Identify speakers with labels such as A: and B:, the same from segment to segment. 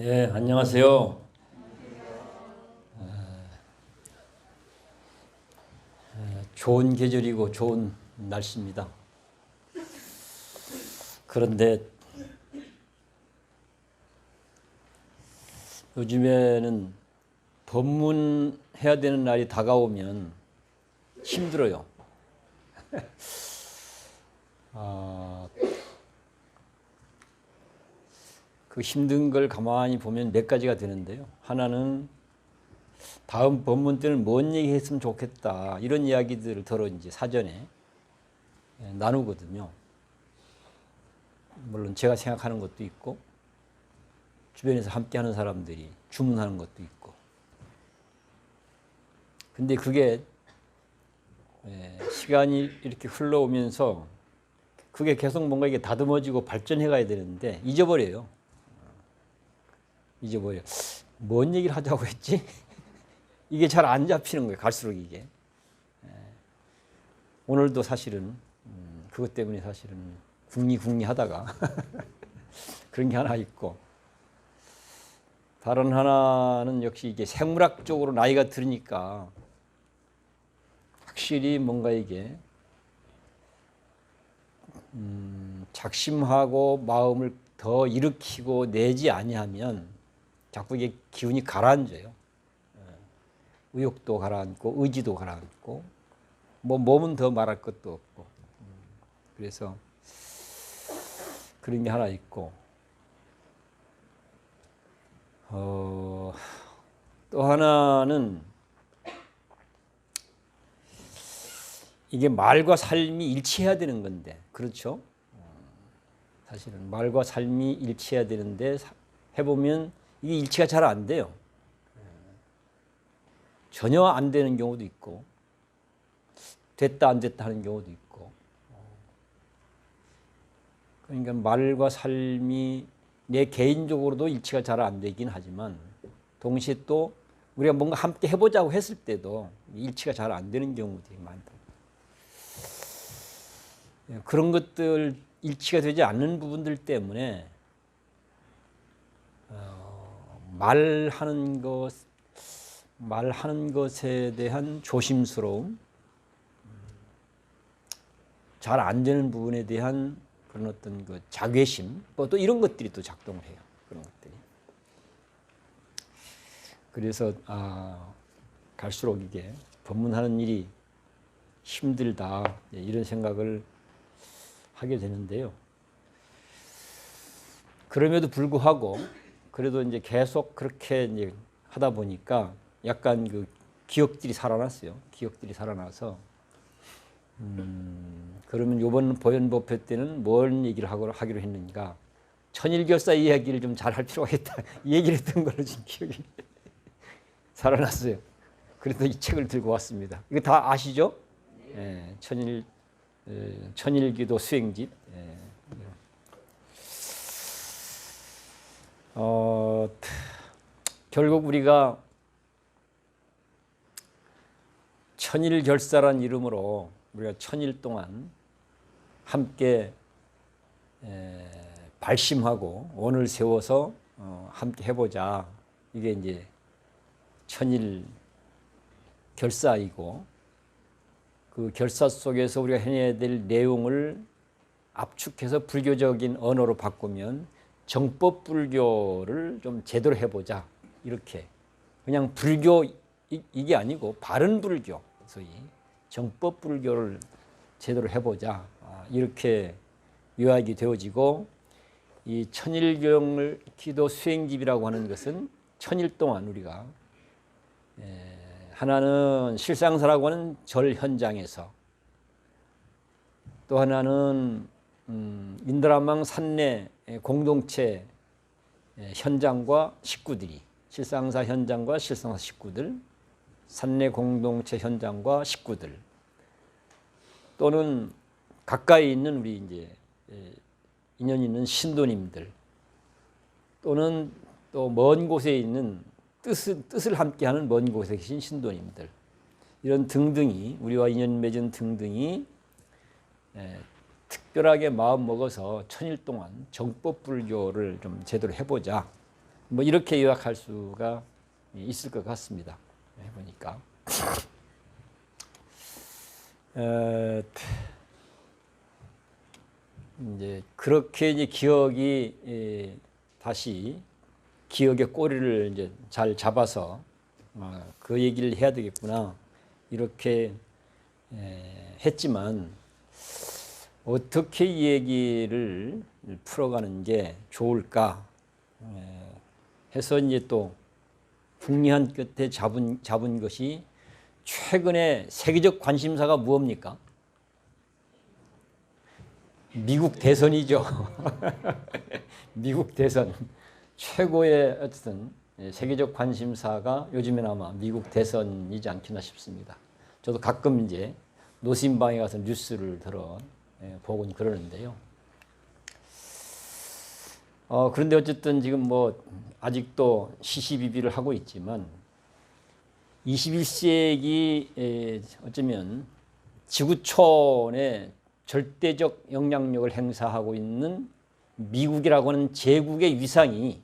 A: 네, 안녕하세요. 좋은 계절이고 좋은 날씨입니다. 그런데 요즘에는 법문해야 되는 날이 다가오면 힘들어요. 그 힘든 걸 가만히 보면 몇 가지가 되는데요. 하나는 다음 법문 때는 뭔 얘기 했으면 좋겠다, 이런 이야기들을 더러 이제 사전에 나누거든요. 물론 제가 생각하는 것도 있고 주변에서 함께 하는 사람들이 주문하는 것도 있고. 근데 그게 시간이 이렇게 흘러오면서 그게 계속 뭔가 이게 다듬어지고 발전해 가야 되는데 잊어버려요. 뭔 얘기를 하자고 했지? 이게 잘 안 잡히는 거예요. 갈수록 이게. 오늘도 사실은 그것 때문에 사실은 궁리 하다가 그런 게 하나 있고, 다른 하나는 역시 이게 생물학적으로 나이가 들으니까 확실히 뭔가 이게 작심하고 마음을 더 일으키고 내지 아니하면 자꾸 이게 기운이 가라앉아요. 의욕도 가라앉고 의지도 가라앉고 뭐 몸은 더 말할 것도 없고. 그래서 그런 게 하나 있고, 또 하나는 이게 말과 삶이 일치해야 되는 건데, 그렇죠? 사실은 말과 삶이 일치해야 되는데 해보면 이게 일치가 잘 안 돼요. 전혀 안 되는 경우도 있고 됐다 안 됐다 하는 경우도 있고. 그러니까 말과 삶이 내 개인적으로도 일치가 잘 안 되긴 하지만 동시에 또 우리가 뭔가 함께 해보자고 했을 때도 일치가 잘 안 되는 경우들이 많다. 그런 것들, 일치가 되지 않는 부분들 때문에 말하는 것에 대한 조심스러움, 잘 안 되는 부분에 대한 그런 어떤 그 자괴심, 또 이런 것들이 또 작동을 해요. 그런 것들이. 그래서 갈수록 이게 법문하는 일이 힘들다, 이런 생각을 하게 되는데요. 그럼에도 불구하고 그래도 이제 계속 그렇게 이제 하다 보니까 약간 그 기억들이 살아났어요. 기억들이 살아나서 그러면 이번 보현법회 때는 뭔 얘기를 하기로 했는가, 천일결사 이야기를 좀 잘 할 필요가 있다, 이 얘기를 했던 걸로 지금 기억이 살아났어요. 그래서 이 책을 들고 왔습니다. 이거 다 아시죠? 예, 천일기도 수행집. 결국 우리가 천일결사란 이름으로 우리가 천일 동안 함께 발심하고 원을 세워서 함께 해보자. 이게 이제 천일 결사이고, 그 결사 속에서 우리가 해내야 될 내용을 압축해서 불교적인 언어로 바꾸면 정법 불교를 좀 제대로 해보자. 이렇게 그냥 불교 이게 아니고 바른 불교, 소위 정법 불교를 제대로 해보자. 이렇게 요약이 되어지고, 이 천일경 기도 수행집이라고 하는 것은 천일 동안 우리가 하나는 실상사라고 하는 절 현장에서, 또 하나는 인드라망 산내 공동체 현장과 식구들이, 실상사 현장과 실상사 식구들, 산내 공동체 현장과 식구들, 또는 가까이 있는 우리 이제 인연 있는 신도님들, 또는 또 먼 곳에 있는 뜻을 함께하는 먼 곳에 계신 신도님들, 이런 등등이, 우리와 인연 맺은 등등이 특별하게 마음 먹어서 천일 동안 정법 불교를 좀 제대로 해보자. 뭐 이렇게 요약할 수가 있을 것 같습니다. 해보니까. 이제 그렇게 이제 기억이 다시 기억의 꼬리를 이제 잘 잡아서 그 얘기를 해야 되겠구나 이렇게 했지만 어떻게 이 얘기를 풀어가는 게 좋을까 해서 이제 또 궁리한 끝에 잡은 것이 최근에 세계적 관심사가 무엇입니까? 미국 대선이죠. 미국 대선. 최고의 어쨌든 세계적 관심사가 요즘엔 아마 미국 대선이지 않겠나 싶습니다. 저도 가끔 이제 노신방에 가서 뉴스를 들어 보곤 그러는데요. 그런데 어쨌든 지금 뭐 아직도 시시비비를 하고 있지만 21세기 어쩌면 지구촌에 절대적 영향력을 행사하고 있는 미국이라고 하는 제국의 위상이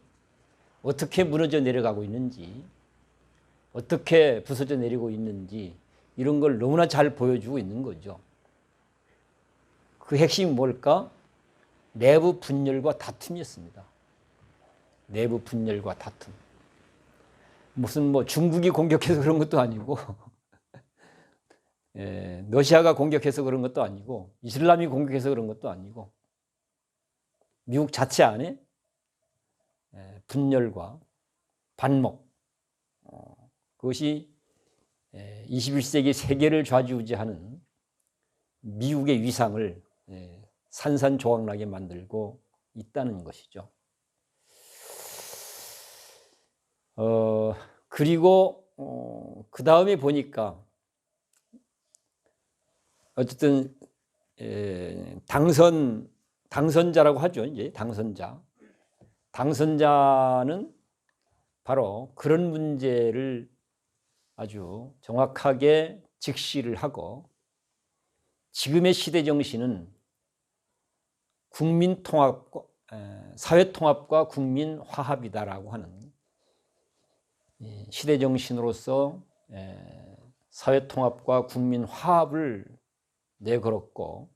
A: 어떻게 무너져 내려가고 있는지, 어떻게 부서져 내리고 있는지 이런 걸 너무나 잘 보여주고 있는 거죠. 그 핵심이 뭘까? 내부 분열과 다툼이었습니다. 내부 분열과 다툼. 무슨 뭐 중국이 공격해서 그런 것도 아니고 러시아가 공격해서 그런 것도 아니고 이슬람이 공격해서 그런 것도 아니고 미국 자체 안에 분열과 반목 그것이 21세기 세계를 좌지우지하는 미국의 위상을 산산조각나게 만들고 있다는 것이죠. 그리고 그 다음에 보니까 어쨌든 당선자라고 하죠. 이제 당선자는 바로 그런 문제를 아주 정확하게 직시를 하고 지금의 시대 정신은 국민 통합과 사회 통합과 국민 화합이다라고 하는 시대 정신으로서 사회 통합과 국민 화합을 내걸었고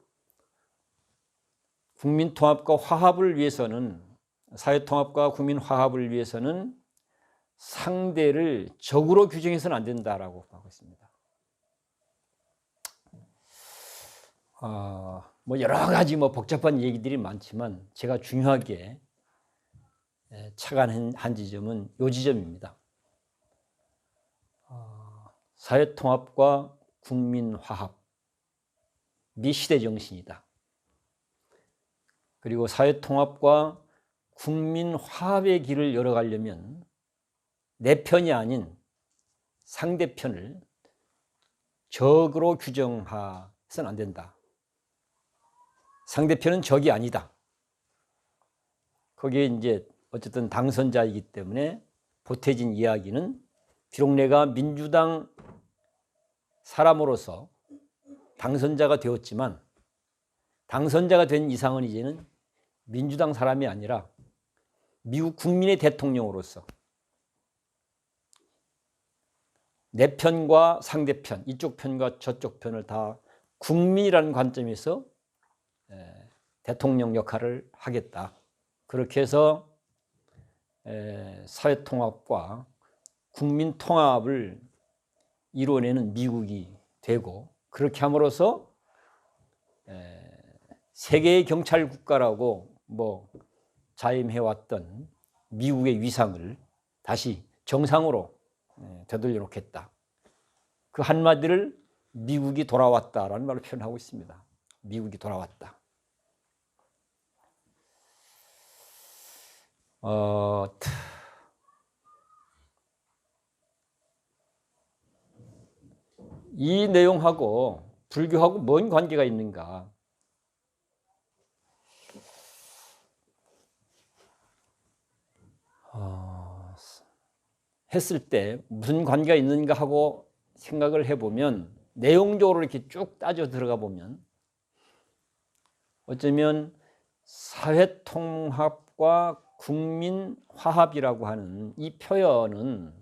A: 국민 통합과 화합을 위해서는 사회 통합과 국민 화합을 위해서는 상대를 적으로 규정해서는 안 된다라고 하고 있습니다. 뭐 여러 가지 뭐 복잡한 얘기들이 많지만 제가 중요하게 착안한 지점은 이 지점입니다. 사회 통합과 국민 화합이 시대 정신이다. 그리고 사회 통합과 국민 화합의 길을 열어가려면 내 편이 아닌 상대편을 적으로 규정해서는 안 된다. 상대편은 적이 아니다. 거기에 이제 어쨌든 당선자이기 때문에 보태진 이야기는 비록 내가 민주당 사람으로서 당선자가 되었지만 당선자가 된 이상은 이제는 민주당 사람이 아니라 미국 국민의 대통령으로서 내 편과 상대편, 이쪽 편과 저쪽 편을 다 국민이라는 관점에서 대통령 역할을 하겠다. 그렇게 해서 사회통합과 국민통합을 이뤄내는 미국이 되고 그렇게 함으로써 세계의 경찰 국가라고 뭐 자임해왔던 미국의 위상을 다시 정상으로 되돌려 놓겠다. 그 한마디를 미국이 돌아왔다라는 말로 표현하고 있습니다. 미국이 돌아왔다. 이 내용하고 불교하고 뭔 관계가 있는가? 했을 때 무슨 관계가 있는가 하고 생각을 해보면 내용적으로 이렇게 쭉 따져 들어가 보면 어쩌면 사회통합과 국민화합이라고 하는 이 표현은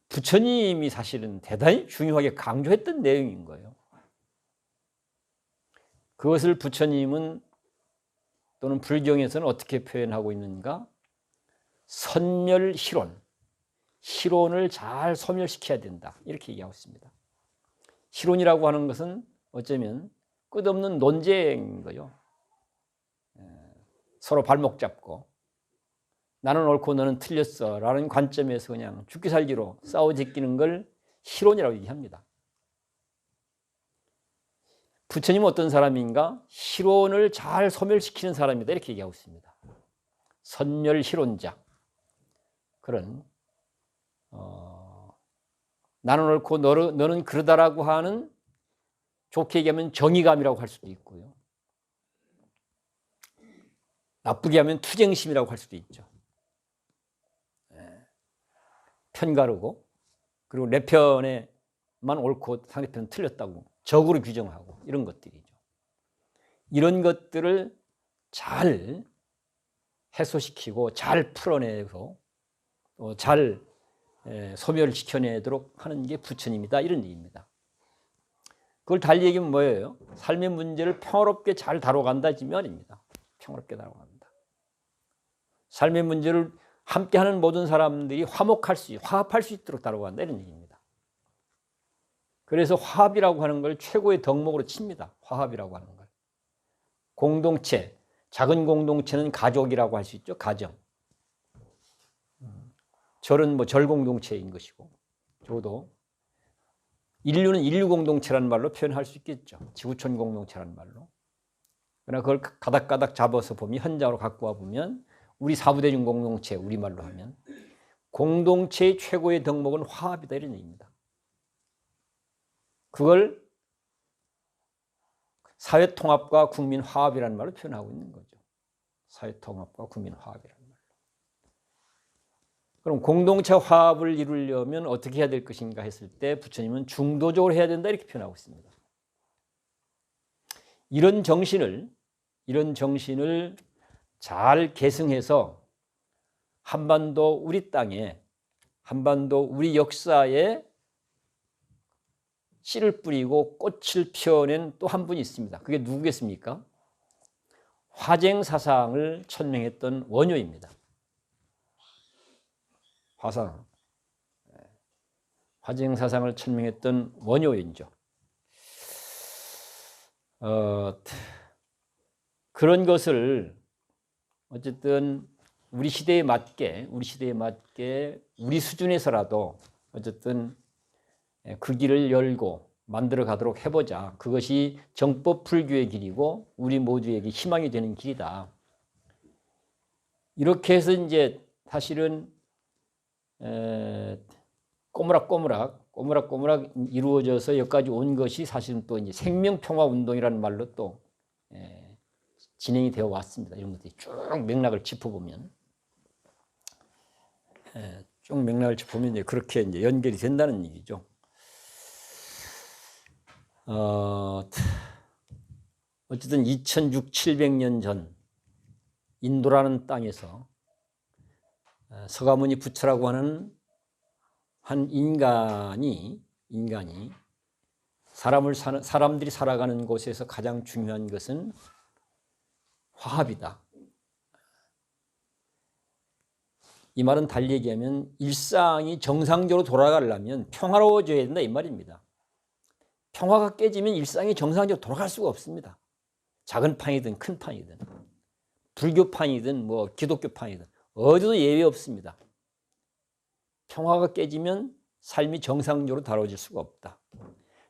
A: 부처님이 사실은 대단히 중요하게 강조했던 내용인 거예요. 그것을 부처님은 또는 불경에서는 어떻게 표현하고 있는가? 선멸희론, 희론을 잘 소멸시켜야 된다, 이렇게 얘기하고 있습니다. 희론이라고 하는 것은 어쩌면 끝없는 논쟁인 거예요. 서로 발목 잡고 나는 옳고 너는 틀렸어 라는 관점에서 그냥 죽기 살기로 싸워 제끼는 걸 희론이라고 얘기합니다. 부처님은 어떤 사람인가? 희론을 잘 소멸시키는 사람이다, 이렇게 얘기하고 있습니다. 선멸희론자, 그런 나는 옳고 너는 그러다라고 하는, 좋게 얘기하면 정의감이라고 할 수도 있고요, 나쁘게 하면 투쟁심이라고 할 수도 있죠. 편가르고, 그리고 내 편에만 옳고 상대편은 틀렸다고 적으로 규정하고, 이런 것들이죠. 이런 것들을 잘 해소시키고 잘 풀어내서 잘 소멸시켜내도록 하는 게 부처님이다, 이런 얘기입니다. 그걸 달리 얘기하면 뭐예요? 삶의 문제를 평화롭게 잘 다뤄간다 이 말입니다. 평화롭게 다뤄간다. 삶의 문제를 함께하는 모든 사람들이 화합할 수 있도록 다뤄간다, 이런 얘기입니다. 그래서 화합이라고 하는 걸 최고의 덕목으로 칩니다. 화합이라고 하는 걸. 공동체, 작은 공동체는 가족이라고 할 수 있죠. 가정. 절은 절공동체인 것이고, 적어도 인류는 인류 공동체라는 말로 표현할 수 있겠죠. 지구촌 공동체라는 말로. 그러나 그걸 가닥가닥 잡아서 보면, 현장으로 갖고 와 보면, 우리 사부대중 공동체, 우리말로 하면 공동체의 최고의 덕목은 화합이다, 이런 얘기입니다. 그걸 사회통합과 국민화합이라는 말로 표현하고 있는 거죠. 사회통합과 국민화합이라는 말로. 그럼 공동체 화합을 이루려면 어떻게 해야 될 것인가 했을 때 부처님은 중도적으로 해야 된다, 이렇게 표현하고 있습니다. 이런 정신을 잘 계승해서 한반도 우리 땅에, 한반도 우리 역사에 씨를 뿌리고 꽃을 피워낸 또 한 분이 있습니다. 그게 누구겠습니까? 화쟁사상을 천명했던 원효입니다. 화쟁사상을 천명했던 원효인죠. 그런 것을 어쨌든 우리 시대에 맞게 우리 수준에서라도 어쨌든 그 길을 열고 만들어 가도록 해보자. 그것이 정법 불교의 길이고 우리 모두에게 희망이 되는 길이다. 이렇게 해서 이제 사실은 꼬무락꼬무락 이루어져서 여기까지 온 것이 사실은 또 이제 생명평화운동이라는 말로 또 진행이 되어 왔습니다. 이런 것들이 쭉 맥락을 짚어보면, 이제 그렇게 이제 연결이 된다는 얘기죠. 어쨌든 2600~700년 전 인도라는 땅에서 서가모니 부처라고 하는 한 인간이 사람들이 살아가는 곳에서 가장 중요한 것은 화합이다. 이 말은 달리 얘기하면 일상이 정상적으로 돌아가려면 평화로워져야 된다, 이 말입니다. 평화가 깨지면 일상이 정상적으로 돌아갈 수가 없습니다. 작은 판이든 큰 판이든, 불교판이든 기독교판이든 어디도 예외 없습니다. 평화가 깨지면 삶이 정상적으로 다뤄질 수가 없다.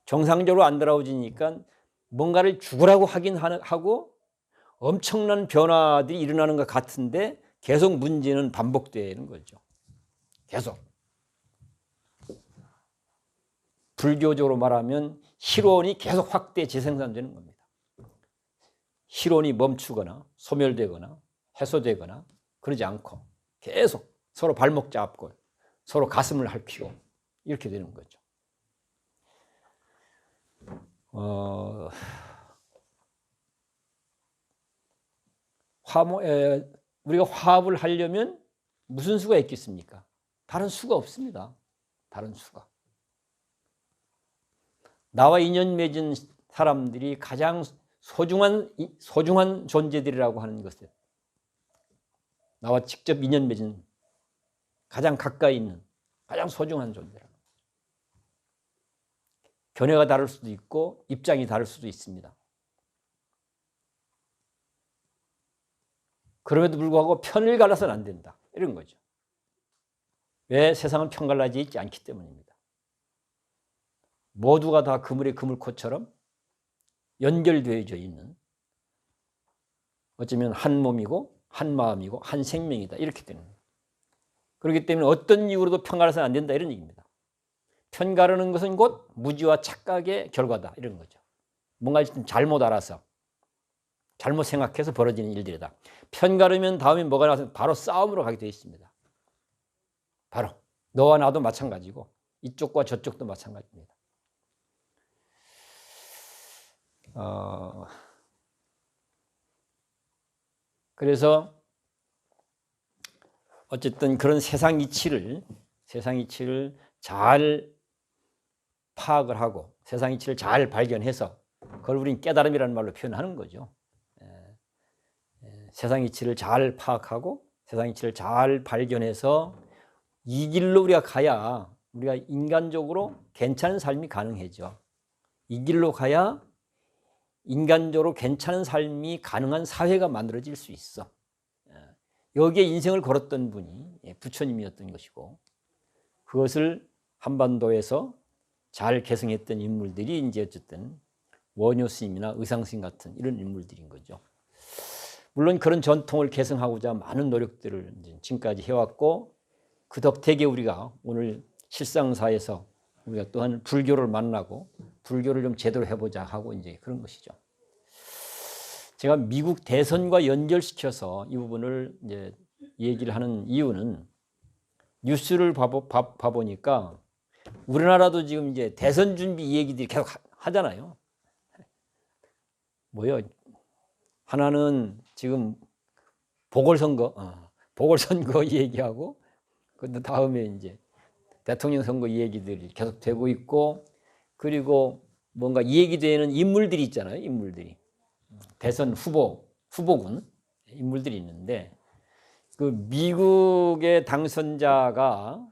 A: 정상적으로 안 다뤄지니까 뭔가를 죽으라고 하긴 하고 엄청난 변화들이 일어나는 것 같은데 계속 문제는 반복되는 거죠. 계속. 불교적으로 말하면 희론이 계속 확대 재생산되는 겁니다. 희론이 멈추거나 소멸되거나 해소되거나 그러지 않고 계속 서로 발목 잡고 서로 가슴을 핥히고 이렇게 되는 거죠. 우리가 화합을 하려면 무슨 수가 있겠습니까? 다른 수가 없습니다. 다른 수가. 나와 인연 맺은 사람들이 가장 소중한 존재들이라고 하는 것을, 나와 직접 인연 맺은 가장 가까이 있는 가장 소중한 존재라고. 견해가 다를 수도 있고 입장이 다를 수도 있습니다. 그럼에도 불구하고 편을 갈라서는 안 된다, 이런 거죠. 왜? 세상은 편갈라져 있지 않기 때문입니다. 모두가 다 그물에 그물코처럼 연결되어져 있는, 어쩌면 한 몸이고 한 마음이고 한 생명이다, 이렇게 되는 거예요. 그렇기 때문에 어떤 이유로도 편가르서는 안 된다, 이런 얘기입니다. 편가르는 것은 곧 무지와 착각의 결과다, 이런 거죠. 뭔가 좀 잘못 알아서 잘못 생각해서 벌어지는 일들이다. 편가르면 다음에 뭐가 나와서 바로 싸움으로 가게 되어 있습니다. 바로 너와 나도 마찬가지고 이쪽과 저쪽도 마찬가지입니다. 그래서 어쨌든 그런 세상 이치를 잘 파악을 하고 세상 이치를 잘 발견해서 그걸 우리는 깨달음이라는 말로 표현하는 거죠. 세상 이치를 잘 파악하고 세상 이치를 잘 발견해서 이 길로 우리가 가야 우리가 인간적으로 괜찮은 삶이 가능해져. 이 길로 가야 인간적으로 괜찮은 삶이 가능한 사회가 만들어질 수 있어. 여기에 인생을 걸었던 분이 부처님이었던 것이고, 그것을 한반도에서 잘 계승했던 인물들이 이제 어쨌든 원효 스님이나 의상 스님 같은 이런 인물들인 거죠. 물론 그런 전통을 계승하고자 많은 노력들을 지금까지 해왔고, 그 덕택에 우리가 오늘 실상사에서 우리가 또한 불교를 만나고 불교를 좀 제대로 해보자 하고 이제 그런 것이죠. 제가 미국 대선과 연결시켜서 이 부분을 이제 얘기를 하는 이유는, 뉴스를 봐보니까 우리나라도 지금 이제 대선 준비 얘기들이 계속 하잖아요. 뭐요? 하나는 지금 보궐선거 얘기하고, 그 다음에 이제 대통령 선거 얘기들이 계속 되고 있고, 그리고 뭔가 얘기되는 인물들이 있잖아요. 인물들이 대선 후보군 인물들이 있는데, 그 미국의 당선자가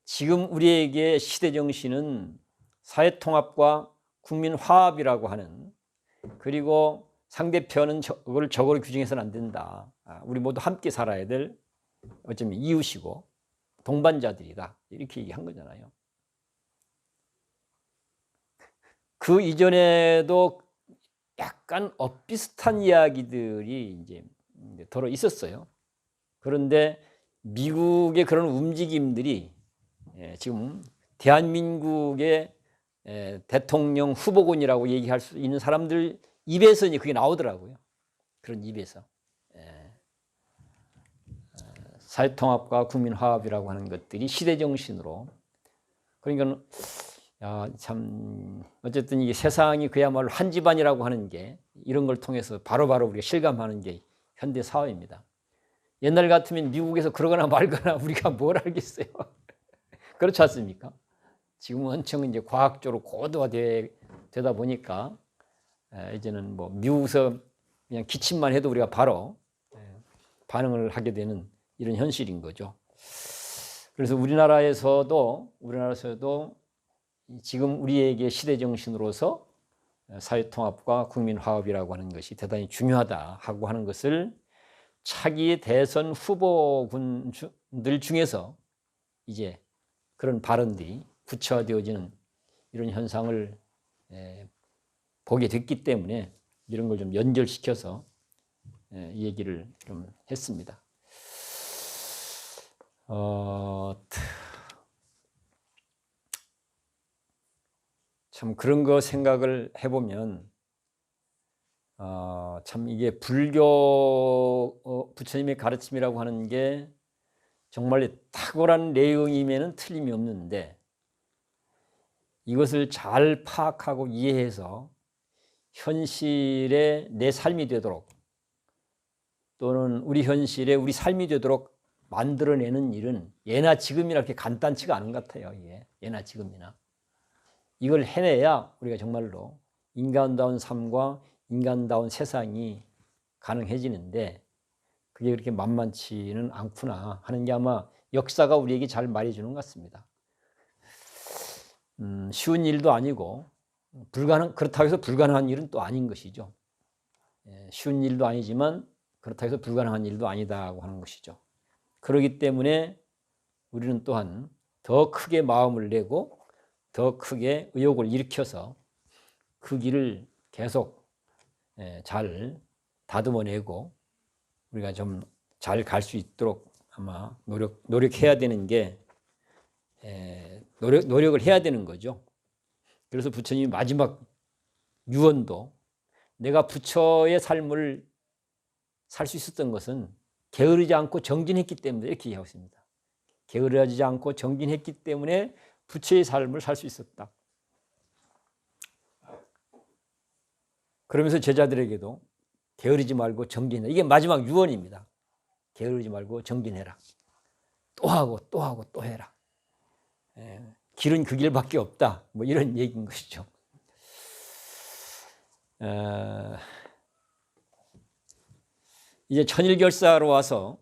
A: 지금 우리에게 시대 정신은 사회통합과 국민화합이라고 하는, 그리고 상대편은 그걸 적으로 규정해서는 안 된다. 우리 모두 함께 살아야 될 어쩌면 이웃이고 동반자들이다, 이렇게 얘기한 거잖아요. 그 이전에도 약간 엇비슷한 이야기들이 이제 더러 있었어요. 그런데 미국의 그런 움직임들이 지금 대한민국의 대통령 후보군이라고 얘기할 수 있는 사람들 입에서 이제 그게 나오더라고요. 그런 입에서. 사회통합과 국민화합이라고 하는 것들이 시대정신으로. 그러니까 참 어쨌든 이게 세상이 그야말로 한 집안이라고 하는 게 이런 걸 통해서 바로바로 우리가 실감하는 게 현대 사회입니다. 옛날 같으면 미국에서 그러거나 말거나 우리가 뭘 알겠어요. 그렇지 않습니까? 지금은 엄청 이제 과학적으로 고도화되다 보니까 이제는 뭐 미국에서 그냥 기침만 해도 우리가 바로 반응을 하게 되는 이런 현실인 거죠. 그래서 우리나라에서도 지금 우리에게 시대 정신으로서 사회통합과 국민화합이라고 하는 것이 대단히 중요하다 하고 하는 것을 차기 대선 후보군들 중에서 이제 그런 발언들이 구체화되어지는 이런 현상을 보게 됐기 때문에 이런 걸 좀 연결시켜서 이 얘기를 좀 했습니다. 참 그런 거 생각을 해보면 참 이게 불교 부처님의 가르침이라고 하는 게 정말 탁월한 내용임에는 틀림이 없는데, 이것을 잘 파악하고 이해해서 현실의 내 삶이 되도록 또는 우리 현실에 우리 삶이 되도록 만들어내는 일은 예나 지금이나 그렇게 간단치가 않은 것 같아요. 이게 예나 지금이나. 이걸 해내야 우리가 정말로 인간다운 삶과 인간다운 세상이 가능해지는데 그게 그렇게 만만치는 않구나 하는 게 아마 역사가 우리에게 잘 말해주는 것 같습니다. 쉬운 일도 아니고 그렇다고 해서 불가능한 일은 또 아닌 것이죠. 쉬운 일도 아니지만 그렇다고 해서 불가능한 일도 아니다고 하는 것이죠. 그렇기 때문에 우리는 또한 더 크게 마음을 내고 더 크게 의욕을 일으켜서 그 길을 계속 잘 다듬어내고 우리가 좀 잘 갈 수 있도록 아마 노력해야 되는 게 노력을 해야 되는 거죠. 그래서 부처님이 마지막 유언도 내가 부처의 삶을 살 수 있었던 것은 게으르지 않고 정진했기 때문에 이렇게 얘기하고 있습니다. 게으르지 않고 정진했기 때문에 부처의 삶을 살 수 있었다. 그러면서 제자들에게도 게으르지 말고 정진해라. 이게 마지막 유언입니다. 게으르지 말고 정진해라. 또 하고 또 하고 또 해라. 길은 그 길밖에 없다. 뭐 이런 얘기인 것이죠. 이제 천일결사로 와서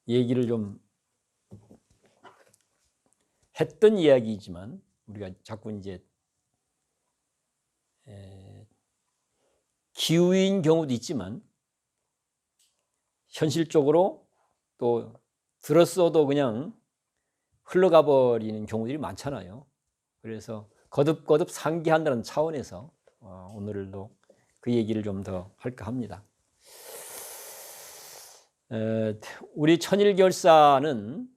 A: 얘기를 좀 했던 이야기이지만 우리가 자꾸 이제 기우인 경우도 있지만 현실적으로 또 들었어도 그냥 흘러가 버리는 경우들이 많잖아요. 그래서 거듭거듭 상기한다는 차원에서 오늘도 그 얘기를 좀 더 할까 합니다. 우리 천일결사는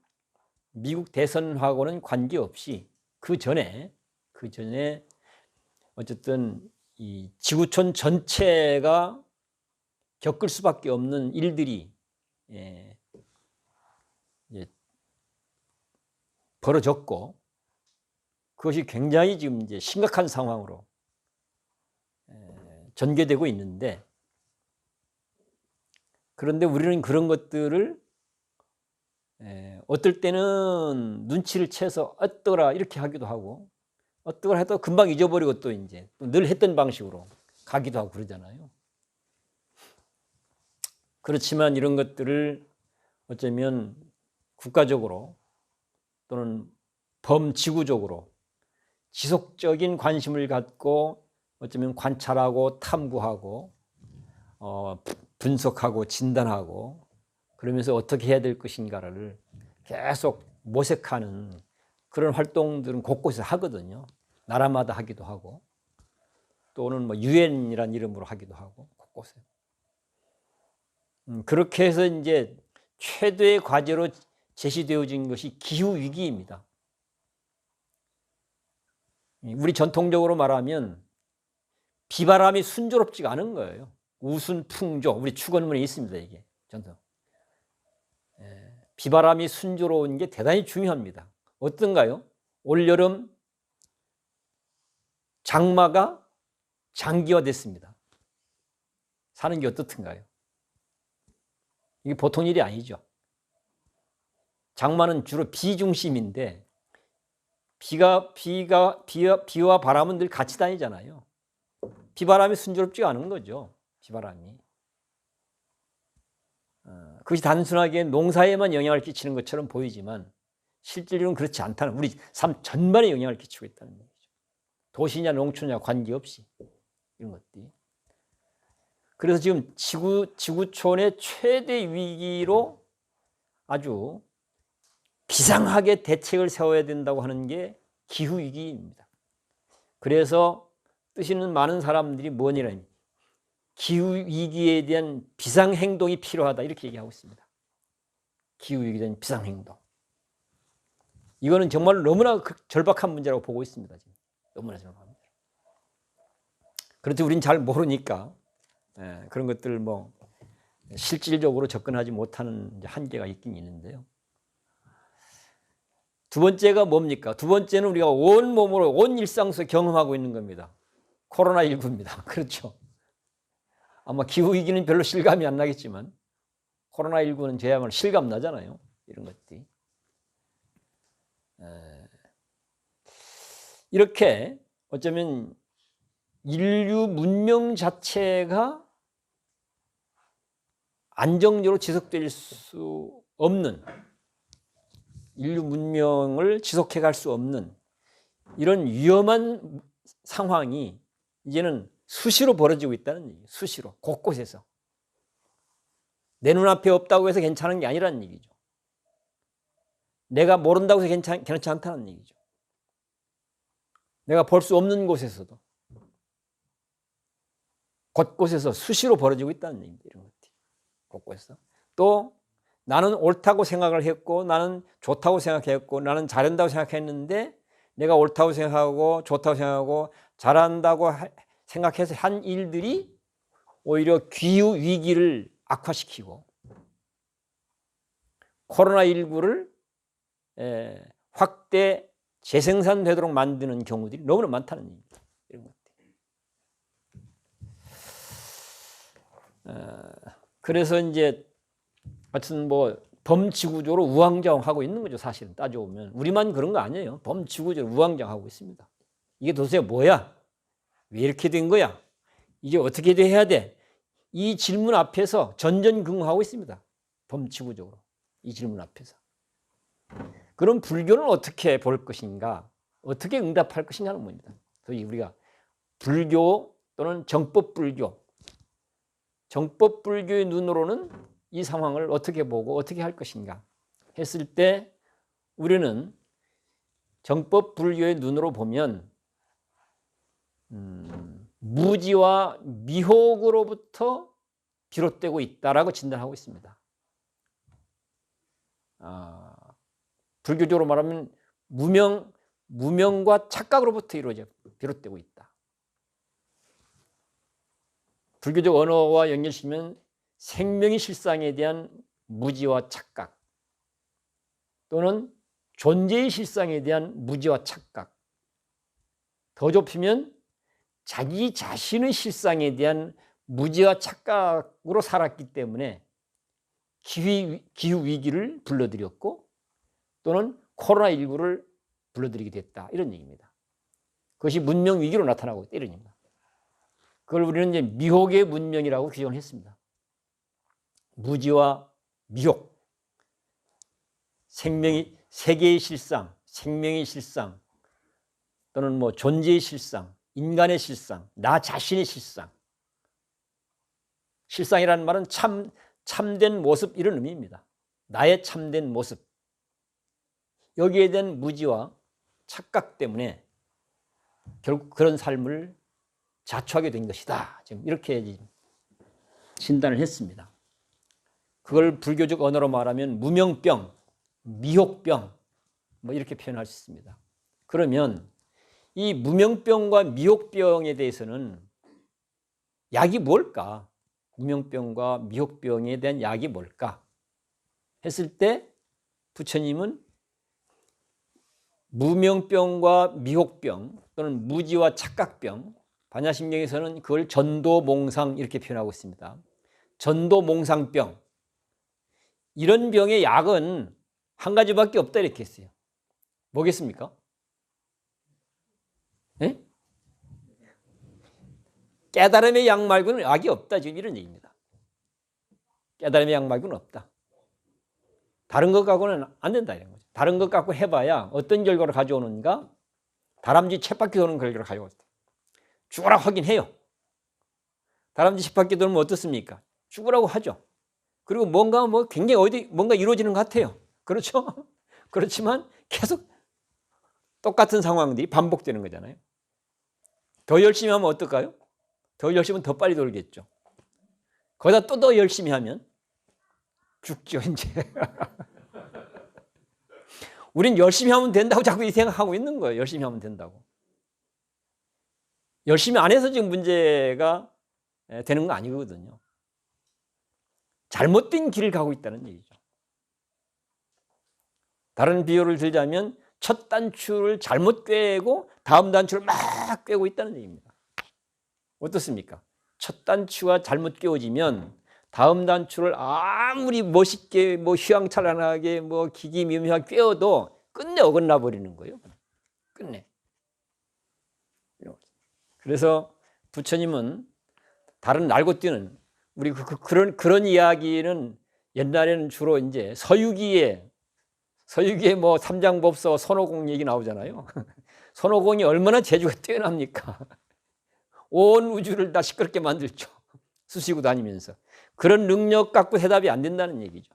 A: 미국 대선하고는 관계없이 그 전에 어쨌든 이 지구촌 전체가 겪을 수밖에 없는 일들이 벌어졌고 그것이 굉장히 지금 이제 심각한 상황으로 전개되고 있는데 그런데 우리는 그런 것들을 어떨 때는 눈치를 채서 어떠라 이렇게 하기도 하고 어떠라 해도 금방 잊어버리고 또 이제 늘 했던 방식으로 가기도 하고 그러잖아요. 그렇지만 이런 것들을 어쩌면 국가적으로 또는 범지구적으로 지속적인 관심을 갖고 어쩌면 관찰하고 탐구하고 분석하고 진단하고 그러면서 어떻게 해야 될 것인가를 계속 모색하는 그런 활동들은 곳곳에서 하거든요. 나라마다 하기도 하고 또는 뭐 유엔이라는 이름으로 하기도 하고 곳곳에. 그렇게 해서 이제 최대의 과제로 제시되어진 것이 기후 위기입니다. 우리 전통적으로 말하면 비바람이 순조롭지가 않은 거예요. 우순풍조, 우리 축원문에 있습니다. 이게 전통. 비바람이 순조로운 게 대단히 중요합니다. 어떤가요? 올여름 장마가 장기화됐습니다. 사는 게 어떻든가요? 이게 보통 일이 아니죠. 장마는 주로 비 중심인데 비와 바람은 늘 같이 다니잖아요. 비바람이 순조롭지가 않은 거죠. 비바람이. 그것이 단순하게 농사에만 영향을 끼치는 것처럼 보이지만 실질적으로는 그렇지 않다는 우리 삶 전반에 영향을 끼치고 있다는 얘기죠. 도시냐 농촌이냐 관계없이 이런 것들이. 그래서 지금 지구촌의 최대 위기로 아주 비상하게 대책을 세워야 된다고 하는 게 기후위기입니다. 그래서 뜻 있는 많은 사람들이 뭐냐면 기후위기에 대한 비상행동이 필요하다 이렇게 얘기하고 있습니다. 기후위기에 대한 비상행동. 이거는 정말 너무나 절박한 문제라고 보고 있습니다. 지금. 너무나 절박합니다. 그런데 우리는 잘 모르니까 그런 것들 뭐 실질적으로 접근하지 못하는 한계가 있긴 있는데요. 두 번째가 뭡니까? 두 번째는 우리가 온 몸으로 온 일상 속에 경험하고 있는 겁니다. 코로나19입니다. 그렇죠. 아마 기후위기는 별로 실감이 안 나겠지만 코로나19는 저야말로 실감 나잖아요. 이런 것들이. 이렇게 어쩌면 인류 문명 자체가 안정적으로 지속될 수 없는, 인류 문명을 지속해 갈 수 없는 이런 위험한 상황이 이제는 수시로 벌어지고 있다는 얘기예요. 수시로 곳곳에서. 내 눈앞에 없다고 해서 괜찮은 게 아니라는 얘기죠. 내가 모른다고 해서 괜찮지 않다는 얘기죠. 내가 볼 수 없는 곳에서도 곳곳에서 수시로 벌어지고 있다는 얘기입니다. 이런 것들이 곳곳에서. 또 나는 옳다고 생각을 했고 나는 좋다고 생각했고 나는 잘한다고 생각했는데 내가 옳다고 생각하고 좋다고 생각하고 잘한다고 생각해서 한 일들이 오히려 기후 위기를 악화시키고 코로나19를 확대 재생산되도록 만드는 경우들이 너무나 많다는 얘기입니다. 이런 것들. 그래서 이제 하여튼 뭐 범지구적으로 우왕좌왕하고 있는 거죠. 사실은 따져보면 우리만 그런 거 아니에요. 범지구적으로 우왕좌왕하고 있습니다. 이게 도대체 뭐야? 왜 이렇게 된 거야? 이제 어떻게 해야 돼? 이 질문 앞에서 전전긍긍하고 있습니다. 범지구적으로 이 질문 앞에서. 그럼 불교는 어떻게 볼 것인가? 어떻게 응답할 것인가는 겁니다. 소위 우리가 불교 또는 정법불교, 정법불교의 눈으로는 이 상황을 어떻게 보고 어떻게 할 것인가 했을 때 우리는 정법불교의 눈으로 보면 무지와 미혹으로부터 비롯되고 있다라고 진단하고 있습니다. 불교적으로 말하면 무명과 착각으로부터 비롯되고 있다. 불교적 언어와 연결시키면 생명의 실상에 대한 무지와 착각 또는 존재의 실상에 대한 무지와 착각, 더 좁히면 자기 자신의 실상에 대한 무지와 착각으로 살았기 때문에 기후 위기를 불러들였고 또는 코로나19를 불러들이게 됐다. 이런 얘기입니다. 그것이 문명 위기로 나타나고 있다. 이런 얘기입니다. 그걸 우리는 이제 미혹의 문명이라고 규정을 했습니다. 무지와 미혹, 생명이 세계의 실상, 생명의 실상 또는 뭐 존재의 실상, 인간의 실상, 나 자신의 실상. 실상이라는 말은 참된 모습 이런 의미입니다. 나의 참된 모습. 여기에 대한 무지와 착각 때문에 결국 그런 삶을 자초하게 된 것이다. 지금 이렇게 진단을 했습니다. 그걸 불교적 언어로 말하면 무명병, 미혹병 뭐 이렇게 표현할 수 있습니다. 그러면 이 무명병과 미혹병에 대해서는 약이 뭘까? 무명병과 미혹병에 대한 약이 뭘까? 했을 때 부처님은 무명병과 미혹병 또는 무지와 착각병, 반야심경에서는 그걸 전도몽상 이렇게 표현하고 있습니다. 전도몽상병, 이런 병의 약은 한 가지밖에 없다 이렇게 했어요. 뭐겠습니까? 네? 깨달음의 약 말고는 약이 없다 지금 이런 얘기입니다. 깨달음의 약 말고는 없다. 다른 것 갖고는 안 된다 이런 거죠. 다른 것 갖고 해봐야 어떤 결과를 가져오는가? 다람쥐 쳇바퀴 도는 결과를 가져오다. 죽으라고 하긴 해요. 다람쥐 쳇바퀴 돌면 어떻습니까? 죽으라고 하죠. 그리고 뭔가 굉장히 뭔가 이루어지는 것 같아요. 그렇죠? 그렇지만 계속 똑같은 상황들이 반복되는 거잖아요. 더 열심히 하면 어떨까요? 더 열심히 하면 더 빨리 돌겠죠. 거기다 또 더 열심히 하면 죽죠, 이제. 우린 열심히 하면 된다고 자꾸 생각하고 있는 거예요. 열심히 하면 된다고. 열심히 안 해서 지금 문제가 되는 거 아니거든요. 잘못된 길을 가고 있다는 얘기죠. 다른 비유를 들자면 첫 단추를 잘못 꿰고 다음 단추를 막 꿰고 있다는 얘기입니다. 어떻습니까? 첫 단추가 잘못 꿰어지면 다음 단추를 아무리 멋있게 뭐 휘황찬란하게 뭐 기기묘묘하게 꿰어도 끝내 어긋나 버리는 거예요. 끝내. 그래서 부처님은 다른 날고 뛰는 우리 그런 이야기는 옛날에는 주로 이제 서유기에 뭐 삼장법서 손오공 얘기 나오잖아요. 손오공이 얼마나 재주가 뛰어납니까? 온 우주를 다 시끄럽게 만들죠. 쑤시고 다니면서. 그런 능력 갖고 해답이 안 된다는 얘기죠.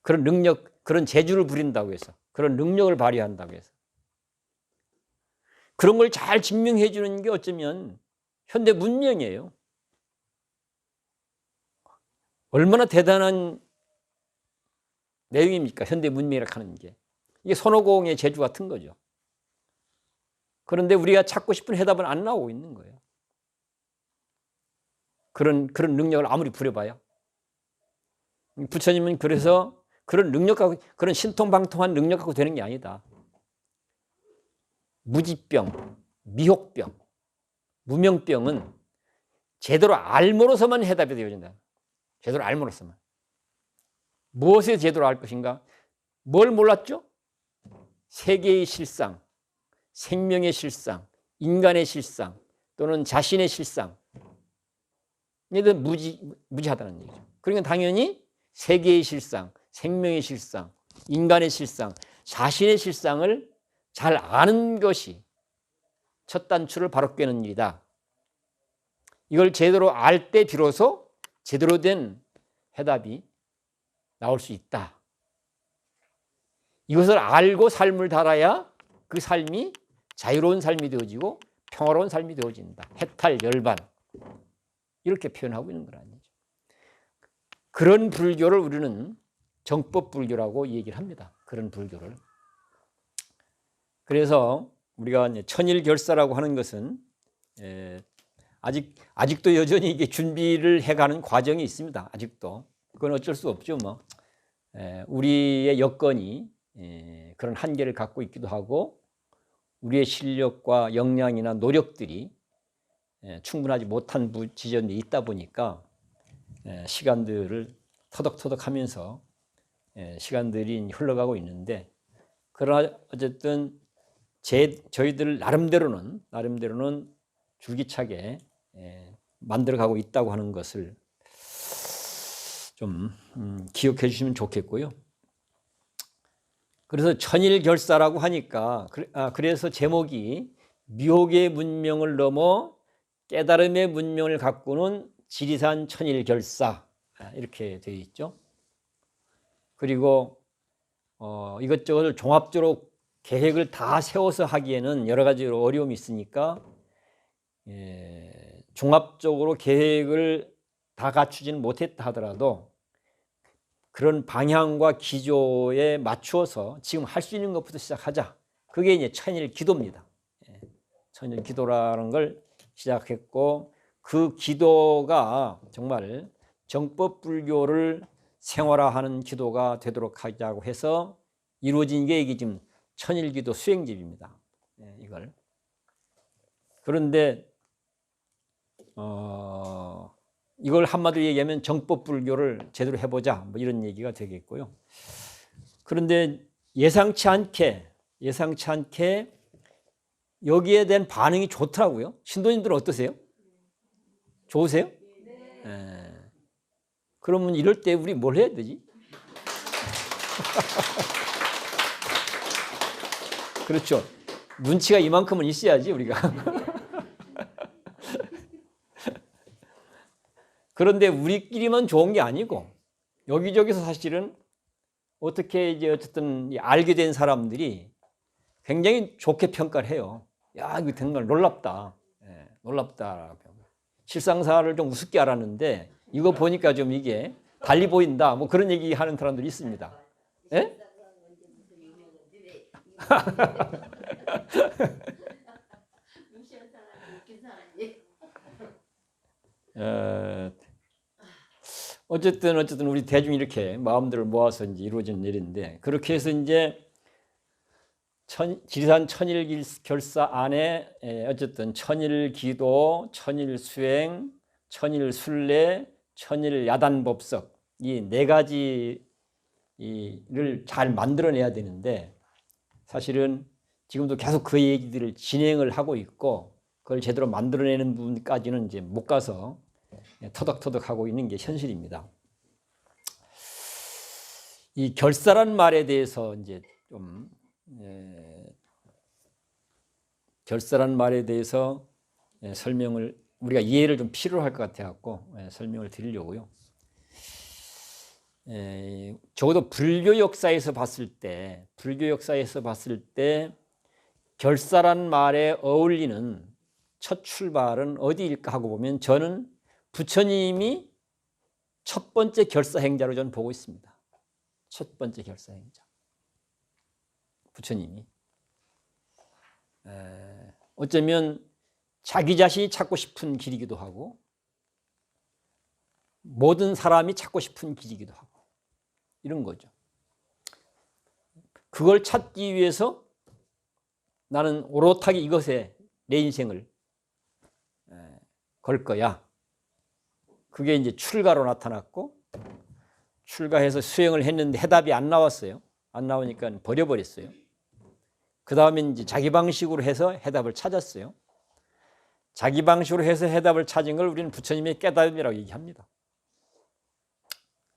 A: 그런 능력, 그런 재주를 부린다고 해서, 그런 능력을 발휘한다고 해서. 그런 걸 잘 증명해 주는 게 어쩌면 현대 문명이에요. 얼마나 대단한 내용입니까? 현대 문명이라고 하는 게. 이게 손오공의 재주 같은 거죠. 그런데 우리가 찾고 싶은 해답은 안 나오고 있는 거예요. 그런 능력을 아무리 부려봐야. 부처님은 그래서 그런 능력하고, 그런 신통방통한 능력 갖고 되는 게 아니다. 무지병, 미혹병, 무명병은 제대로 알므로서만 해답이 되어진다. 제대로 알므로서만. 무엇에 제대로 알 것인가? 뭘 몰랐죠? 세계의 실상, 생명의 실상, 인간의 실상, 또는 자신의 실상. 얘들 무지하다는 얘기죠. 그러니까 당연히 세계의 실상, 생명의 실상, 인간의 실상, 자신의 실상을 잘 아는 것이 첫 단추를 바로 꿰는 일이다. 이걸 제대로 알 때 비로소 제대로 된 해답이 나올 수 있다. 이것을 알고 삶을 달아야 그 삶이 자유로운 삶이 되어지고 평화로운 삶이 되어진다. 해탈, 열반. 이렇게 표현하고 있는 거란 얘기죠. 그런 불교를 우리는 정법불교라고 얘기를 합니다. 그런 불교를. 그래서 우리가 천일결사라고 하는 것은 아직도 여전히 이게 준비를 해가는 과정이 있습니다. 아직도. 그건 어쩔 수 없죠. 뭐. 우리의 여건이 그런 한계를 갖고 있기도 하고 우리의 실력과 역량이나 노력들이 충분하지 못한 지점이 있다 보니까 시간들을 터덕터덕 하면서 시간들이 흘러가고 있는데 그러나 어쨌든 저희들 나름대로는 줄기차게 만들어가고 있다고 하는 것을 좀 기억해 주시면 좋겠고요. 그래서 천일결사라고 하니까 그래서 제목이 미혹의 문명을 넘어 깨달음의 문명을 가꾸는 지리산 천일결사 이렇게 되어 있죠. 그리고 이것저것을 종합적으로 계획을 다 세워서 하기에는 여러 가지 어려움이 있으니까 종합적으로 계획을 다 갖추지는 못했다 하더라도 그런 방향과 기조에 맞추어서 지금 할 수 있는 것부터 시작하자. 그게 이제 천일 기도입니다. 천일 기도라는 걸 시작했고 그 기도가 정말 정법 불교를 생활화하는 기도가 되도록 하자고 해서 이루어진 게 이게 지금 천일기도 수행집입니다. 이걸. 그런데 이걸 한마디로 얘기하면 정법 불교를 제대로 해보자 뭐 이런 얘기가 되겠고요. 그런데 예상치 않게 여기에 대한 반응이 좋더라고요. 신도님들은 어떠세요? 좋으세요? 네. 그러면 이럴 때 우리 뭘 해야 되지? 그렇죠. 눈치가 이만큼은 있어야지 우리가. 그런데 우리끼리만 좋은 게 아니고 여기저기서 사실은 어떻게 이제 어쨌든 알게 된 사람들이 굉장히 좋게 평가를 해요. 야, 이거 정말 놀랍다. 놀랍다. 실상사를 좀 우습게 알았는데 이거 보니까 좀 이게 달리 보인다. 뭐 그런 얘기 하는 사람들이 있습니다. 예? 어쨌든 우리 대중이 이렇게 마음들을 모아서 이제 이루어진 일인데, 그렇게 해서 이제 지리산 천일결사 안에 어쨌든 천일기도, 천일수행, 천일순례, 천일야단법석 이 네 가지를 잘 만들어내야 되는데, 사실은 지금도 계속 그 얘기들을 진행을 하고 있고, 그걸 제대로 만들어내는 부분까지는 이제 못 가서 터덕터덕 하고 있는 게 현실입니다. 이 결사란 말에 대해서 이제 좀 결사란 말에 대해서 설명을 우리가 이해를 좀 필요로 할 것 같아 갖고 설명을 드리려고요. 적어도 불교 역사에서 봤을 때 결사란 말에 어울리는 첫 출발은 어디일까 하고 보면, 저는 부처님이 첫 번째 결사행자로 저는 보고 있습니다. 첫 번째 결사행자 부처님이 어쩌면 자기 자신이 찾고 싶은 길이기도 하고, 모든 사람이 찾고 싶은 길이기도 하고, 이런 거죠. 그걸 찾기 위해서 나는 오롯하게 이것에 내 인생을 걸 거야. 그게 이제 출가로 나타났고, 출가해서 수행을 했는데 해답이 안 나왔어요. 안 나오니까 버려버렸어요. 그 다음에 이제 자기 방식으로 해서 해답을 찾았어요. 자기 방식으로 해서 해답을 찾은 걸 우리는 부처님의 깨달음이라고 얘기합니다.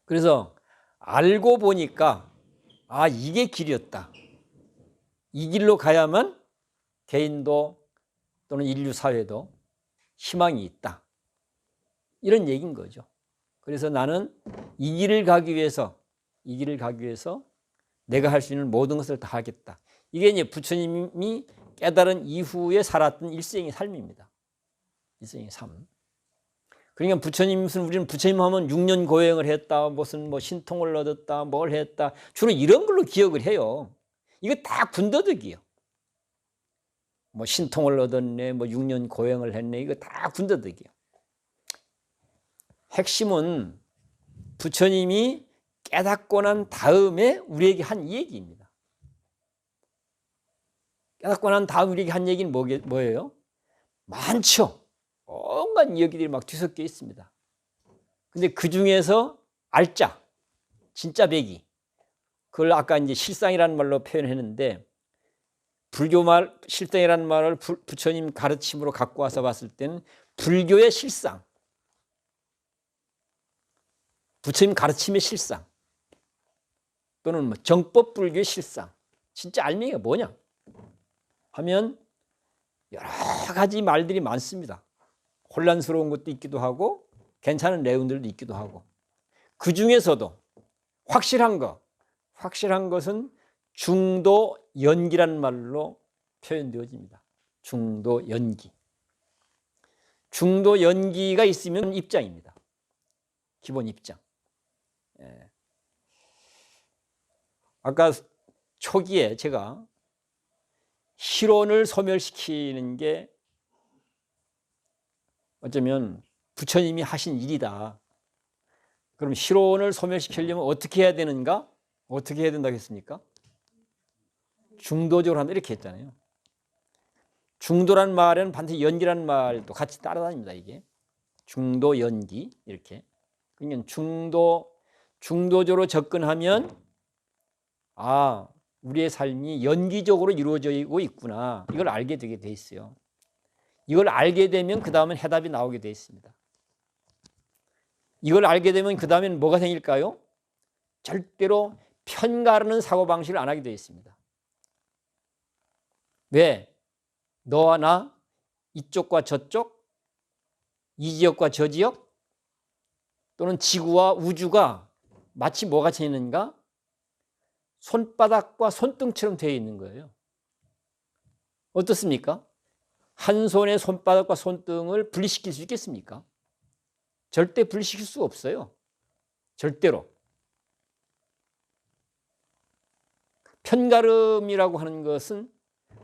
A: 그래서 알고 보니까 이게 길이었다. 이 길로 가야만 개인도 또는 인류 사회도 희망이 있다. 이런 얘기인 거죠. 그래서 나는 이 길을 가기 위해서 내가 할 수 있는 모든 것을 다 하겠다. 이게 이제 부처님이 깨달은 이후에 살았던 일생의 삶입니다. 일생의 삶. 그러니까 우리는 부처님 하면 6년 고행을 했다, 무슨 신통을 얻었다, 뭘 했다, 주로 이런 걸로 기억을 해요. 이거 다 군더더기요. 신통을 얻었네, 6년 고행을 했네, 이거 다 군더더기요. 핵심은 부처님이 깨닫고 난 다음에 우리에게 한 얘기입니다. 깨닫고 난 다음 우리에게 한 얘기는 뭐예요? 많죠. 온갖 얘기들이 막 뒤섞여 있습니다. 근데 그 중에서 알짜, 진짜 배기, 그걸 아까 이제 실상이라는 말로 표현했는데, 불교 말 실상이라는 말을 부처님 가르침으로 갖고 와서 봤을 때는 불교의 실상, 부처님 가르침의 실상, 또는 정법 불교의 실상, 진짜 알맹이가 뭐냐 하면 여러 가지 말들이 많습니다. 혼란스러운 것도 있기도 하고 괜찮은 내용들도 있기도 하고, 그 중에서도 확실한 것은 중도 연기라는 말로 표현되어집니다. 중도 연기. 중도 연기가 있으면 입장입니다. 기본 입장. 아까 초기에 제가 실온을 소멸시키는 게 어쩌면 부처님이 하신 일이다. 그럼 실온을 소멸시키려면 어떻게 해야 되는가? 어떻게 해야 된다고 했습니까? 중도적으로 한다 이렇게 했잖아요. 중도란 말은 반드시 연기라는 말도 같이 따라다닙니다. 이게 중도 연기 이렇게. 그러니까 중도적으로 접근하면 우리의 삶이 연기적으로 이루어지고 있구나, 이걸 알게 되게 돼 있어요. 이걸 알게 되면 그 다음엔 해답이 나오게 돼 있습니다. 이걸 알게 되면 그 다음엔 뭐가 생길까요? 절대로 편가르는 사고방식을 안 하게 되어 있습니다. 왜? 너와 나, 이쪽과 저쪽, 이 지역과 저 지역, 또는 지구와 우주가 마치 뭐같이 있는가? 손바닥과 손등처럼 되어 있는 거예요. 어떻습니까? 한 손의 손바닥과 손등을 분리시킬 수 있겠습니까? 절대 분리시킬 수 없어요. 절대로. 편가름이라고 하는 것은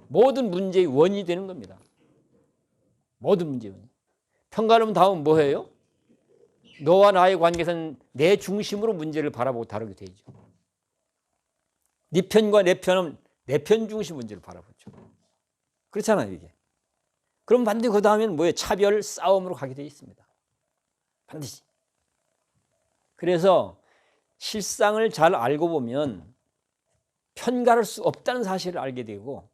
A: 모든 문제의 원인이 되는 겁니다. 모든 문제의 원인. 편가름 다음 뭐예요? 너와 나의 관계에서는 내 중심으로 문제를 바라보고 다루게 되죠. 네 편과 내 편은 내 편 중심 문제를 바라보죠. 그렇잖아요, 이게. 그럼 반드시 그 다음에는 뭐예요? 차별, 싸움으로 가게 되어 있습니다. 반드시. 그래서 실상을 잘 알고 보면 편가를 수 없다는 사실을 알게 되고,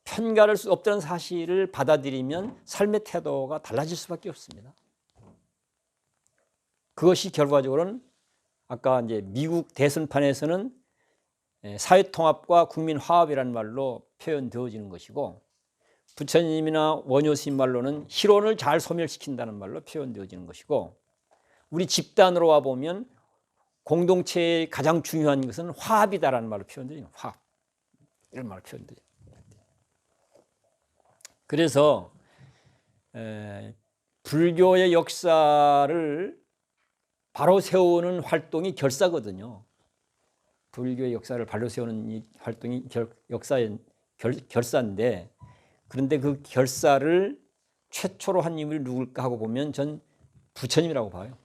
A: 편가를 수 없다는 사실을 받아들이면 삶의 태도가 달라질 수밖에 없습니다. 그것이 결과적으로는 아까 이제 미국 대선판에서는 사회통합과 국민화합이라는 말로 표현되어지는 것이고, 부처님이나 원효스님 말로는 실온을 잘 소멸시킨다는 말로 표현되어지는 것이고, 우리 집단으로 와보면 공동체의 가장 중요한 것은 화합이다라는 말로 표현되어요. 화합. 이런 말로 표현돼요. 그래서 불교의 역사를 바로 세우는 활동이 결사거든요. 불교의 역사를 바로 세우는 이 활동이 결사인데, 그런데 그 결사를 최초로 한 인물이 누굴까 하고 보면 전 부처님이라고 봐요.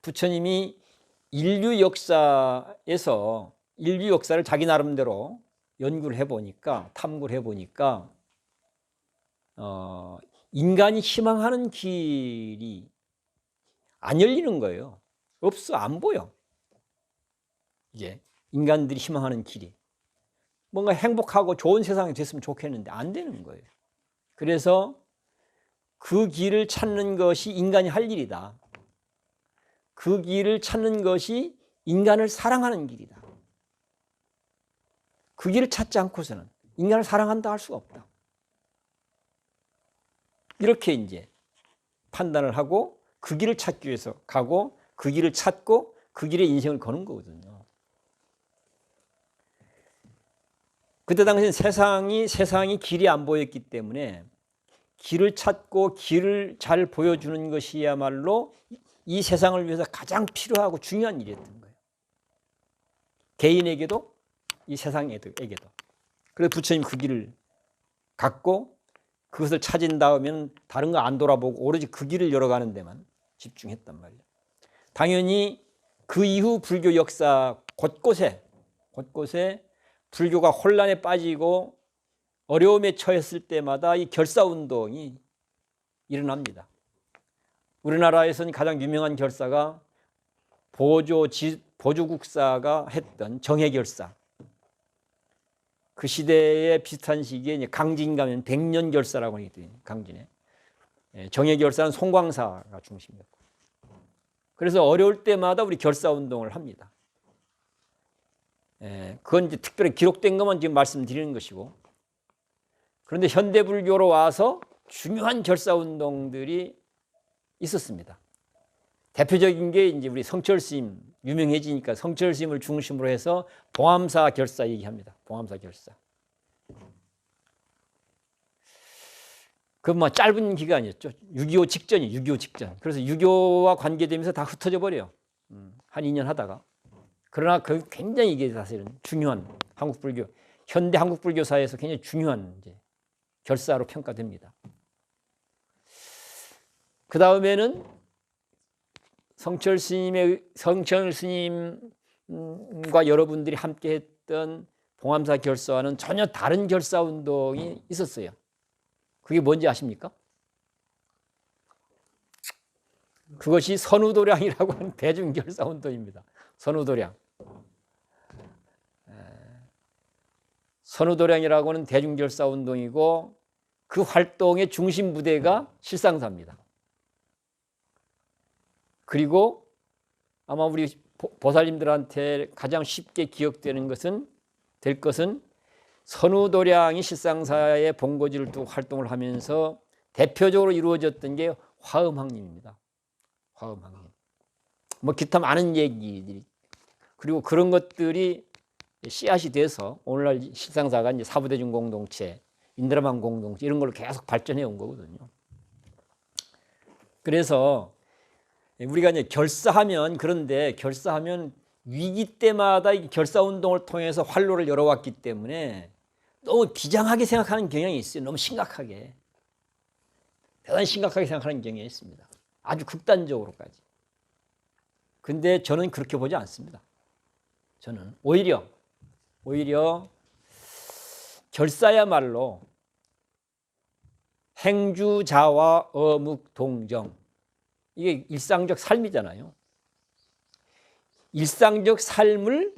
A: 부처님이 인류 역사에서 인류 역사를 자기 나름대로 연구를 해보니까, 탐구를 해보니까 인간이 희망하는 길이 안 열리는 거예요. 없어, 안 보여. 이제 인간들이 희망하는 길이 뭔가 행복하고 좋은 세상이 됐으면 좋겠는데 안 되는 거예요. 그래서 그 길을 찾는 것이 인간이 할 일이다. 그 길을 찾는 것이 인간을 사랑하는 길이다. 그 길을 찾지 않고서는 인간을 사랑한다 할 수가 없다. 이렇게 이제 판단을 하고 그 길을 찾기 위해서 가고, 그 길을 찾고 그 길에 인생을 거는 거거든요. 그때 당시엔 세상이 길이 안 보였기 때문에 길을 찾고 길을 잘 보여주는 것이야말로 이 세상을 위해서 가장 필요하고 중요한 일이었던 거예요. 개인에게도 이 세상에게도. 그래서 부처님 그 길을 갖고 그것을 찾은 다음에는 다른 거 안 돌아보고 오로지 그 길을 열어가는 데만 집중했단 말이에요. 당연히 그 이후 불교 역사 곳곳에 불교가 혼란에 빠지고 어려움에 처했을 때마다 이 결사운동이 일어납니다. 우리나라에서는 가장 유명한 결사가 보조국사가 했던 정해결사. 그 시대에 비슷한 시기에 강진 가면 백년결사라고 하거든요. 강진에. 정해결사는 송광사가 중심이었고. 그래서 어려울 때마다 우리 결사운동을 합니다. 그건 이제 특별히 기록된 것만 지금 말씀드리는 것이고, 그런데 현대불교로 와서 중요한 결사운동들이 있었습니다. 대표적인 게 이제 우리 성철스님, 유명해지니까 성철스님을 중심으로 해서 봉암사 결사 얘기합니다. 봉암사 결사. 그 뭐 짧은 기간이었죠. 6.25 직전이 6.25 직전. 그래서 6.25와 관계되면서 다 흩어져 버려요. 한 2년 하다가. 그러나 그 굉장히 이게 사실은 중요한 한국불교, 현대 한국불교사에서 굉장히 중요한 이제 결사로 평가됩니다. 그 다음에는 성철 스님과 여러분들이 함께 했던 봉암사 결사와는 전혀 다른 결사 운동이 있었어요. 그게 뭔지 아십니까? 그것이 선우도량이라고 하는 대중결사 운동입니다. 선우도량. 선우도량이라고 하는 대중결사 운동이고, 그 활동의 중심 부대가 실상사입니다. 그리고 아마 우리 보살님들한테 가장 쉽게 기억되는 것은 선우도량이 실상사의 본거지를 두고 활동을 하면서 대표적으로 이루어졌던 게 화엄학림입니다. 화엄학림. 뭐 기타 많은 얘기들이, 그리고 그런 것들이 씨앗이 돼서 오늘날 실상사가 이제 사부대중 공동체, 인드라만 공동체 이런 걸로 계속 발전해 온 거거든요. 그래서 우리가 이제 결사하면 위기 때마다 이 결사 운동을 통해서 활로를 열어왔기 때문에 너무 비장하게 생각하는 경향이 있어요. 너무 심각하게. 대단히 심각하게 생각하는 경향이 있습니다. 아주 극단적으로까지. 근데 저는 그렇게 보지 않습니다. 저는 오히려 결사야말로 행주자와 어묵동정, 이게 일상적 삶이잖아요. 일상적 삶을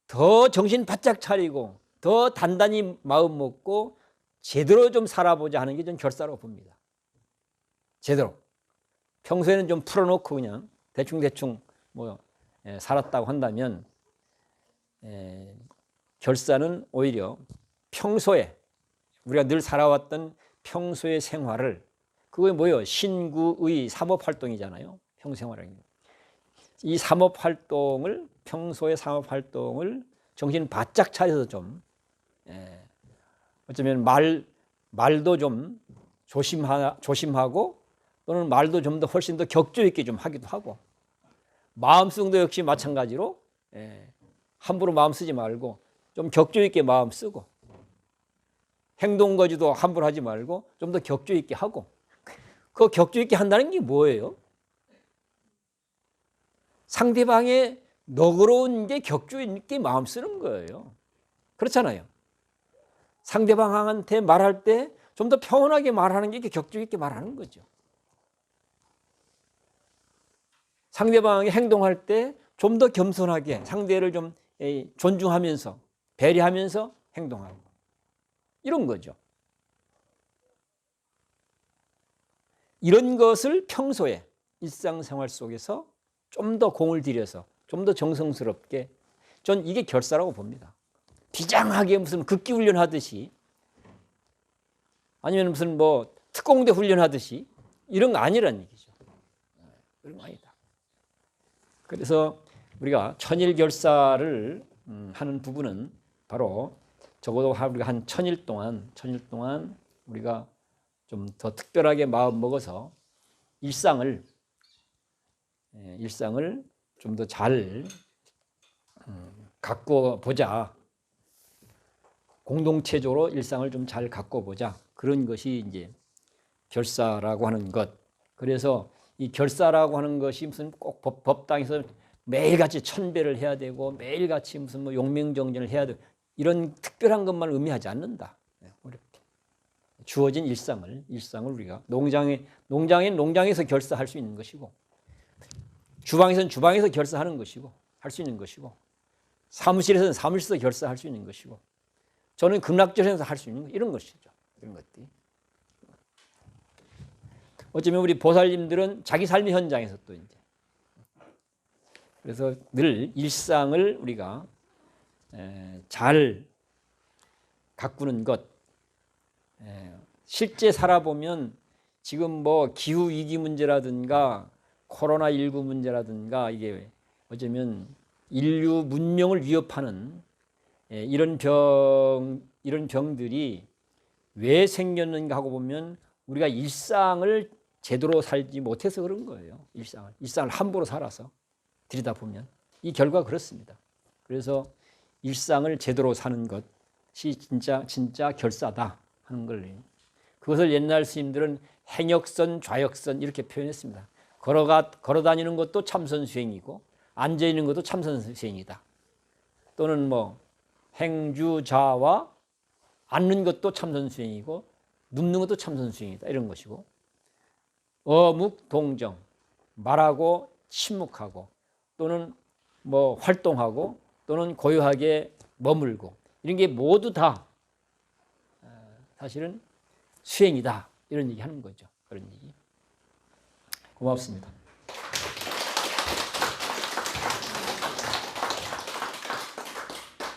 A: 더 정신 바짝 차리고 더 단단히 마음 먹고 제대로 좀 살아보자 하는 게 전 결사라고 봅니다. 제대로. 평소에는 좀 풀어놓고 그냥 대충 뭐 살았다고 한다면, 결사는 오히려 평소에 우리가 늘 살아왔던 평소의 생활을, 그게 뭐예요? 신구의 삼업활동이잖아요. 평생활은. 이 삼업활동을, 평소의 삼업활동을 정신 바짝 차려서 좀, 어쩌면 말도 좀 조심하고, 또는 말도 좀 더 훨씬 더 격조 있게 좀 하기도 하고, 마음쓰기도 역시 마찬가지로 함부로 마음 쓰지 말고 좀 격조 있게 마음 쓰고, 행동 거지도 함부로 하지 말고 좀 더 격조 있게 하고. 그 격조 있게 한다는 게 뭐예요? 상대방의 너그러운 게 격조 있게 마음 쓰는 거예요. 그렇잖아요. 상대방한테 말할 때 좀 더 평온하게 말하는 게 격조 있게 말하는 거죠. 상대방이 행동할 때 좀 더 겸손하게 상대를 좀 존중하면서 배려하면서 행동하고, 이런 거죠. 이런 것을 평소에 일상생활 속에서 좀 더 공을 들여서 좀 더 정성스럽게, 전 이게 결사라고 봅니다. 비장하게 무슨 극기 훈련하듯이, 아니면 무슨 뭐 특공대 훈련하듯이 이런 거 아니란 얘기죠. 그런 거 아니다. 그래서 우리가 천일결사를 하는 부분은 바로 적어도 우리가 한 천일 동안 우리가 좀 더 특별하게 마음 먹어서 일상을 좀 더 잘 갖고 보자. 공동체적으로 일상을 좀 잘 갖고 보자. 그런 것이 이제 결사라고 하는 것. 그래서 이 결사라고 하는 것이 무슨 꼭 법당에서 매일같이 천배를 해야 되고 매일같이 무슨 뭐 용맹정진을 해야 되고 이런 특별한 것만 의미하지 않는다. 어렵게 주어진 일상을 우리가 농장에서 결사할 수 있는 것이고, 주방에서는 주방에서 결사하는 것이고 할 수 있는 것이고, 사무실에서는 사무실에서 결사할 수 있는 것이고, 저는 극락절에서 할 수 있는 이런 것이죠. 이런 것들이. 어쩌면 우리 보살님들은 자기 삶의 현장에서 또 이제, 그래서 늘 일상을 우리가 잘 가꾸는 것. 실제 살아보면 지금 뭐 기후 위기 문제라든가 코로나19 문제라든가 이게 어쩌면 인류 문명을 위협하는 이런 병들이 왜 생겼는가 하고 보면 우리가 일상을 제대로 살지 못해서 그런 거예요. 일상을 함부로 살아서 들여다보면 이 결과가 그렇습니다. 그래서 일상을 제대로 사는 것이 진짜 결사다 하는 걸, 그것을 옛날 스님들은 행역선, 좌역선 이렇게 표현했습니다. 걸어다니는 것도 참선수행이고 앉아있는 것도 참선수행이다. 또는 뭐 행주자와 앉는 것도 참선수행이고 눕는 것도 참선수행이다, 이런 것이고, 어묵동정, 말하고 침묵하고 또는 뭐 활동하고 또는 고요하게 머물고, 이런 게 모두 다 사실은 수행이다, 이런 얘기 하는 거죠. 그런 얘기. 고맙습니다.